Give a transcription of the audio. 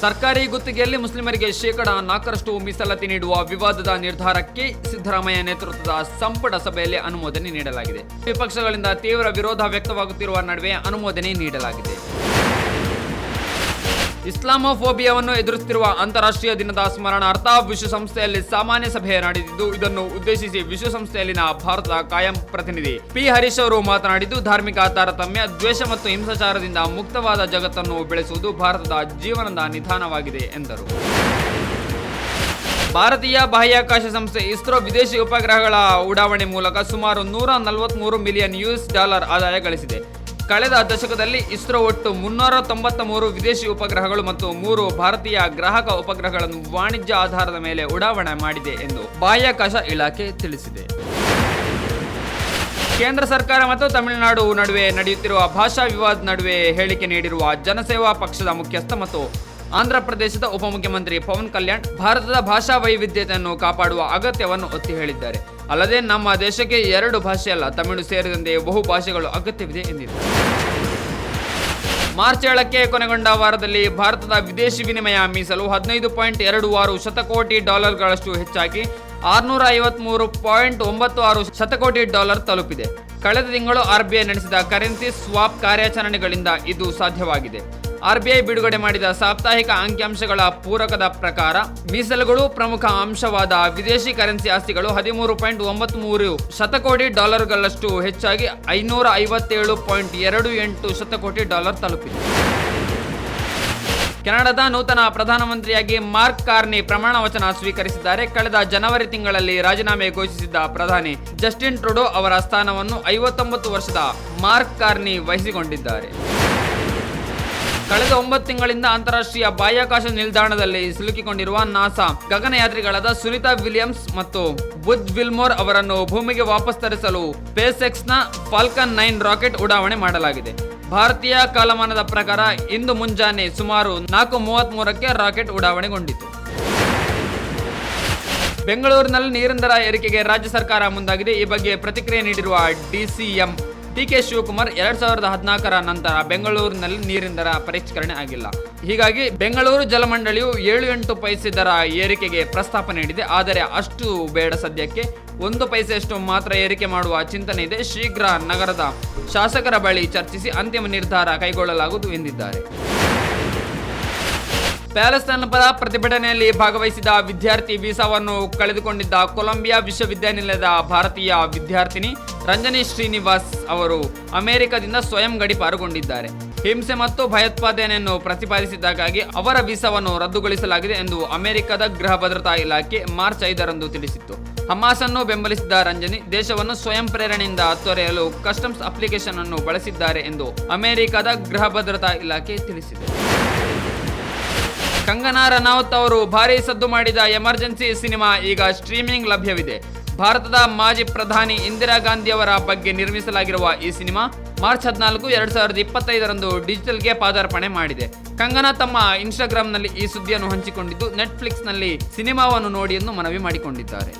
ಸರ್ಕಾರಿ ಗುತ್ತಿಗೆಯಲ್ಲಿ ಮುಸ್ಲಿಮರಿಗೆ ಶೇಕಡಾ 4% ಮೀಸಲಾತಿ ನೀಡುವ ವಿವಾದದ ನಿರ್ಧಾರಕ್ಕೆ ಸಿದ್ದರಾಮಯ್ಯ ನೇತೃತ್ವದ ಸಂಪುಟ ಸಭೆಯಲ್ಲಿ ಅನುಮೋದನೆ ನೀಡಲಾಗಿದೆ. ವಿಪಕ್ಷಗಳಿಂದ ತೀವ್ರ ವಿರೋಧ ವ್ಯಕ್ತವಾಗುತ್ತಿರುವ ನಡುವೆ ಅನುಮೋದನೆ ನೀಡಲಾಗಿದೆ. ಇಸ್ಲಾಮೋಫೋಬಿಯಾವನ್ನು ಎದುರಿಸುತ್ತಿರುವ ಅಂತಾರಾಷ್ಟ್ರೀಯ ದಿನದ ಸ್ಮರಣಾರ್ಥ ವಿಶ್ವಸಂಸ್ಥೆಯಲ್ಲಿ ಸಾಮಾನ್ಯ ಸಭೆ ನಡೆದಿದ್ದು, ಇದನ್ನು ಉದ್ದೇಶಿಸಿ ವಿಶ್ವಸಂಸ್ಥೆಯಲ್ಲಿನ ಭಾರತದ ಕಾಯಂ ಪ್ರತಿನಿಧಿ ಪಿ ಹರೀಶ್ ಅವರು ಮಾತನಾಡಿದ್ದು, ಧಾರ್ಮಿಕ ತಾರತಮ್ಯ, ದ್ವೇಷ ಮತ್ತು ಹಿಂಸಾಚಾರದಿಂದ ಮುಕ್ತವಾದ ಜಗತ್ತನ್ನು ಬೆಳೆಸುವುದು ಭಾರತದ ಜೀವನದ ನಿಧಾನವಾಗಿದೆ ಎಂದರು. ಭಾರತೀಯ ಬಾಹ್ಯಾಕಾಶ ಸಂಸ್ಥೆ ಇಸ್ರೋ ವಿದೇಶಿ ಉಪಗ್ರಹಗಳ ಉಡಾವಣೆ ಮೂಲಕ ಸುಮಾರು $143 ಮಿಲಿಯನ್ ಆದಾಯ ಗಳಿಸಿದೆ. ಕಳೆದ ದಶಕದಲ್ಲಿ ಇಸ್ರೋ ಒಟ್ಟು 393 ವಿದೇಶಿ ಉಪಗ್ರಹಗಳು ಮತ್ತು 3 ಭಾರತೀಯ ಗ್ರಾಹಕ ಉಪಗ್ರಹಗಳನ್ನು ವಾಣಿಜ್ಯ ಆಧಾರದ ಮೇಲೆ ಉಡಾವಣೆ ಮಾಡಿದೆ ಎಂದು ಬಾಹ್ಯಾಕಾಶ ಇಲಾಖೆ ತಿಳಿಸಿದೆ. ಕೇಂದ್ರ ಸರ್ಕಾರ ಮತ್ತು ತಮಿಳುನಾಡು ನಡುವೆ ನಡೆಯುತ್ತಿರುವ ಭಾಷಾ ವಿವಾದ ನಡುವೆ ಹೇಳಿಕೆ ನೀಡಿರುವ ಜನಸೇವಾ ಪಕ್ಷದ ಮುಖ್ಯಸ್ಥ ಮತ್ತು ಆಂಧ್ರಪ್ರದೇಶದ ಉಪಮುಖ್ಯಮಂತ್ರಿ ಪವನ್ ಕಲ್ಯಾಣ್ ಭಾರತದ ಭಾಷಾ ವೈವಿಧ್ಯತೆಯನ್ನು ಕಾಪಾಡುವ ಅಗತ್ಯವನ್ನು ಒತ್ತಿ ಹೇಳಿದ್ದಾರೆ. ಅಲ್ಲದೆ ನಮ್ಮ ದೇಶಕ್ಕೆ 2 ಭಾಷೆಯಲ್ಲ, ತಮಿಳು ಸೇರಿದಂತೆ ಬಹು ಭಾಷೆಗಳು ಅಗತ್ಯವಿದೆ ಎಂದಿದ್ದಾರೆ. ಮಾರ್ಚ್ 7ಕ್ಕೆ ಕೊನೆಗೊಂಡ ವಾರದಲ್ಲಿ ಭಾರತದ ವಿದೇಶಿ ವಿನಿಮಯ ಮೀಸಲು $15.26 ಶತಕೋಟಿ ಹೆಚ್ಚಾಗಿ $653.96 ಶತಕೋಟಿ ತಲುಪಿದೆ. ಕಳೆದ ತಿಂಗಳು ಆರ್ಬಿಐ ನಡೆಸಿದ ಕರೆನ್ಸಿ ಸ್ವಾಪ್ ಕಾರ್ಯಾಚರಣೆಗಳಿಂದ ಇದು ಸಾಧ್ಯವಾಗಿದೆ. ಆರ್ಬಿಐ ಬಿಡುಗಡೆ ಮಾಡಿದ ಸಾಪ್ತಾಹಿಕ ಅಂಕಿಅಂಶಗಳ ಪೂರಕದ ಪ್ರಕಾರ ಮೀಸಲುಗಳು ಪ್ರಮುಖ ಅಂಶವಾದ ವಿದೇಶಿ ಕರೆನ್ಸಿ ಆಸ್ತಿಗಳು $13.93 ಶತಕೋಟಿ ಹೆಚ್ಚಾಗಿ $557.28 ಶತಕೋಟಿ ತಲುಪಿದೆ. ಕೆನಡಾದ ನೂತನ ಪ್ರಧಾನಮಂತ್ರಿಯಾಗಿ ಮಾರ್ಕ್ ಕಾರ್ನಿ ಪ್ರಮಾಣ ವಚನ ಸ್ವೀಕರಿಸಿದ್ದಾರೆ. ಕಳೆದ ಜನವರಿ ತಿಂಗಳಲ್ಲಿ ರಾಜೀನಾಮೆ ಘೋಷಿಸಿದ್ದ ಪ್ರಧಾನಿ ಜಸ್ಟಿನ್ ಟ್ರುಡೋ ಅವರ ಸ್ಥಾನವನ್ನು 59 ವರ್ಷದ ಮಾರ್ಕ್ ಕಾರ್ನಿ ವಹಿಸಿಕೊಂಡಿದ್ದಾರೆ. ಕಳೆದ 9 ತಿಂಗಳಿಂದ ಅಂತಾರಾಷ್ಟ್ರೀಯ ಬಾಹ್ಯಾಕಾಶ ನಿಲ್ದಾಣದಲ್ಲಿ ಸಿಲುಕಿಕೊಂಡಿರುವ ನಾಸಾ ಗಗನಯಾತ್ರಿಗಳಾದ ಸುನಿತಾ ವಿಲಿಯಮ್ಸ್ ಮತ್ತು ಬುಜ್ ವಿಲ್ಮೋರ್ ಅವರನ್ನು ಭೂಮಿಗೆ ವಾಪಸ್ ತರಿಸಲು ಸ್ಪೇಸ್ಎಕ್ಸ್ನ ಫಾಲ್ಕನ್ 9 ರಾಕೆಟ್ ಉಡಾವಣೆ ಮಾಡಲಾಗಿದೆ. ಭಾರತೀಯ ಕಾಲಮಾನದ ಪ್ರಕಾರ ಇಂದು ಮುಂಜಾನೆ ಸುಮಾರು 4:33ಕ್ಕೆ ರಾಕೆಟ್ ಉಡಾವಣೆಗೊಂಡಿತು. ಬೆಂಗಳೂರಿನಲ್ಲಿ ನೀರಿನ ದರ ಏರಿಕೆಗೆ ರಾಜ್ಯ ಸರ್ಕಾರ ಮುಂದಾಗಿದೆ. ಈ ಬಗ್ಗೆ ಪ್ರತಿಕ್ರಿಯೆ ನೀಡಿರುವ ಡಿಸಿಎಂ ಡಿಕೆ ಶಿವಕುಮಾರ್ 2014ರ ನಂತರ ಬೆಂಗಳೂರಿನಲ್ಲಿ ನೀರಿನ ದರ ಪರಿಷ್ಕರಣೆ ಆಗಿಲ್ಲ. ಹೀಗಾಗಿ ಬೆಂಗಳೂರು ಜಲಮಂಡಳಿಯು 7-8 ಪೈಸೆ ದರ ಏರಿಕೆಗೆ ಪ್ರಸ್ತಾಪ ನೀಡಿದೆ. ಆದರೆ ಅಷ್ಟು ಬೇಡ, ಸದ್ಯಕ್ಕೆ 1 ಪೈಸೆಯಷ್ಟು ಮಾತ್ರ ಏರಿಕೆ ಮಾಡುವ ಚಿಂತನೆ ಇದೆ. ಶೀಘ್ರ ನಗರದ ಶಾಸಕರ ಬಳಿ ಚರ್ಚಿಸಿ ಅಂತಿಮ ನಿರ್ಧಾರ ಕೈಗೊಳ್ಳಲಾಗುವುದು ಎಂದಿದ್ದಾರೆ. ಪ್ಯಾಲೆಸ್ತೈನ್ ಪರ ಪ್ರತಿಭಟನೆಯಲ್ಲಿ ಭಾಗವಹಿಸಿದ ವಿದ್ಯಾರ್ಥಿ ವೀಸಾವನ್ನು ಕಳೆದುಕೊಂಡಿದ್ದ ಕೊಲಂಬಿಯಾ ವಿಶ್ವವಿದ್ಯಾನಿಲಯದ ಭಾರತೀಯ ವಿದ್ಯಾರ್ಥಿನಿ ರಂಜನಿ ಶ್ರೀನಿವಾಸ್ ಅವರು ಅಮೆರಿಕದಿಂದ ಸ್ವಯಂ ಗಡೀಪಾರುಗೊಂಡಿದ್ದಾರೆ. ಹಿಂಸೆ ಮತ್ತು ಭಯೋತ್ಪಾದನೆಯನ್ನು ಪ್ರತಿಪಾದಿಸಿದ್ದಕ್ಕಾಗಿ ಅವರ ವೀಸಾವನ್ನು ರದ್ದುಗೊಳಿಸಲಾಗಿದೆ ಎಂದು ಅಮೆರಿಕದ ಗೃಹ ಭದ್ರತಾ ಇಲಾಖೆ ಮಾರ್ಚ್ 5ರಂದು ತಿಳಿಸಿತ್ತು. ಹಮಾಸ್ ಅನ್ನು ಬೆಂಬಲಿಸಿದ ರಂಜನಿ ದೇಶವನ್ನು ಸ್ವಯಂ ಪ್ರೇರಣೆಯಿಂದ ತೊರೆಯಲು ಕಸ್ಟಮ್ಸ್ ಅಪ್ಲಿಕೇಶನ್ ಅನ್ನು ಬಳಸಿದ್ದಾರೆ ಎಂದು ಅಮೆರಿಕದ ಗೃಹ ಭದ್ರತಾ ಇಲಾಖೆ ತಿಳಿಸಿದೆ. ಕಂಗನಾ ರನೌತ್ ಅವರು ಭಾರೀ ಸದ್ದು ಮಾಡಿದ ಎಮರ್ಜೆನ್ಸಿ ಸಿನಿಮಾ ಈಗ ಸ್ಟ್ರೀಮಿಂಗ್ ಲಭ್ಯವಿದೆ. ಭಾರತದ ಮಾಜಿ ಪ್ರಧಾನಿ ಇಂದಿರಾ ಗಾಂಧಿ ಅವರ ಬಗ್ಗೆ ನಿರ್ಮಿಸಲಾಗಿರುವ ಈ ಸಿನಿಮಾ ಮಾರ್ಚ್ 14, 2025ರಂದು ಡಿಜಿಟಲ್ಗೆ ಪಾದಾರ್ಪಣೆ ಮಾಡಿದೆ. ಕಂಗನಾ ತಮ್ಮ ಇನ್ಸ್ಟಾಗ್ರಾಂನಲ್ಲಿ ಈ ಸುದ್ದಿಯನ್ನು ಹಂಚಿಕೊಂಡಿದ್ದು, ನೆಟ್ಫ್ಲಿಕ್ಸ್ನಲ್ಲಿ ಸಿನಿಮಾವನ್ನು ನೋಡಿ ಎಂದು ಮನವಿ ಮಾಡಿಕೊಂಡಿದ್ದಾರೆ.